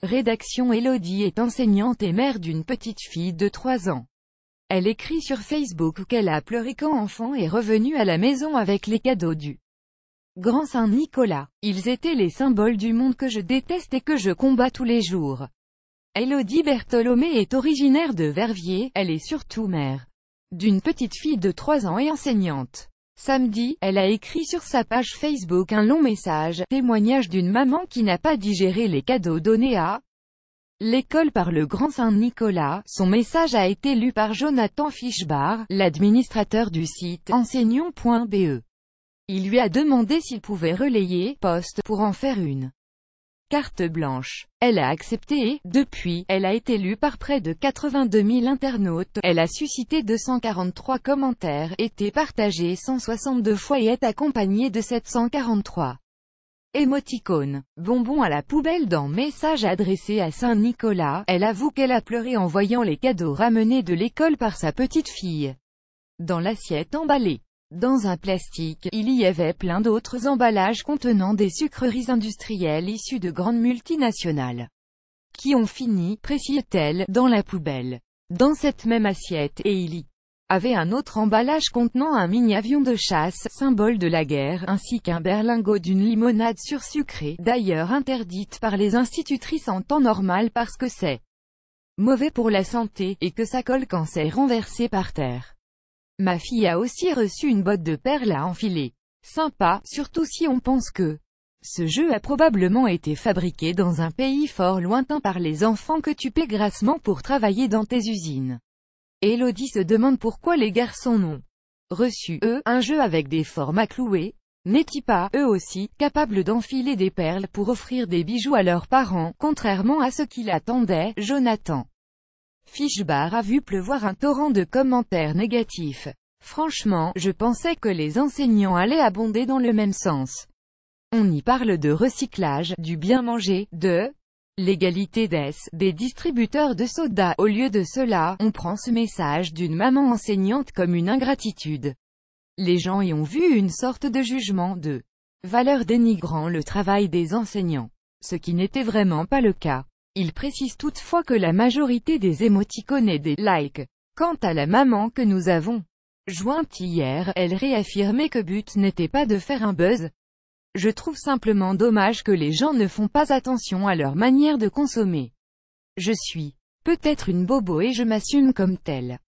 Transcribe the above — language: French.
Rédaction. Elodie est enseignante et mère d'une petite fille de 3 ans. Elle écrit sur Facebook qu'elle a pleuré quand enfant est revenue à la maison avec les cadeaux du Grand Saint-Nicolas. Ils étaient les symboles du monde que je déteste et que je combats tous les jours. Elodie Bertholomé est originaire de Verviers, elle est surtout mère d'une petite fille de 3 ans et enseignante. Samedi, elle a écrit sur sa page Facebook un long message, témoignage d'une maman qui n'a pas digéré les cadeaux donnés à l'école par le Grand Saint-Nicolas. Son message a été lu par Jonathan Fischbach, l'administrateur du site enseignant.be. Il lui a demandé s'il pouvait relayer post pour en faire une carte blanche. Elle a accepté et, depuis, elle a été lue par près de 82 000 internautes. Elle a suscité 243 commentaires, été partagée 162 fois et est accompagnée de 743 émoticônes. Bonbons à la poubelle. Dans message adressé à Saint-Nicolas, elle avoue qu'elle a pleuré en voyant les cadeaux ramenés de l'école par sa petite fille. Dans l'assiette emballée dans un plastique, il y avait plein d'autres emballages contenant des sucreries industrielles issues de grandes multinationales, qui ont fini, précise-t-elle, dans la poubelle. Dans cette même assiette, et il y avait un autre emballage contenant un mini-avion de chasse, symbole de la guerre, ainsi qu'un berlingot d'une limonade sursucrée, d'ailleurs interdite par les institutrices en temps normal parce que c'est mauvais pour la santé, et que ça colle quand c'est renversé par terre. Ma fille a aussi reçu une botte de perles à enfiler. Sympa, surtout si on pense que ce jeu a probablement été fabriqué dans un pays fort lointain par les enfants que tu paies grassement pour travailler dans tes usines. Elodie se demande pourquoi les garçons n'ont reçu, eux, un jeu avec des formes à clouer. N'est-il pas, eux aussi, capables d'enfiler des perles pour offrir des bijoux à leurs parents, contrairement à ce qu'il attendait. Jonathan Fischbach a vu pleuvoir un torrent de commentaires négatifs. Franchement, je pensais que les enseignants allaient abonder dans le même sens. On y parle de recyclage, du bien manger, de l'égalité des distributeurs de soda. Au lieu de cela, on prend ce message d'une maman enseignante comme une ingratitude. Les gens y ont vu une sorte de jugement de valeur dénigrant le travail des enseignants. Ce qui n'était vraiment pas le cas. Il précise toutefois que la majorité des émoticônes et des likes. Quant à la maman que nous avons jointe hier, elle réaffirmait que but n'était pas de faire un buzz. Je trouve simplement dommage que les gens ne font pas attention à leur manière de consommer. Je suis peut-être une bobo et je m'assume comme telle.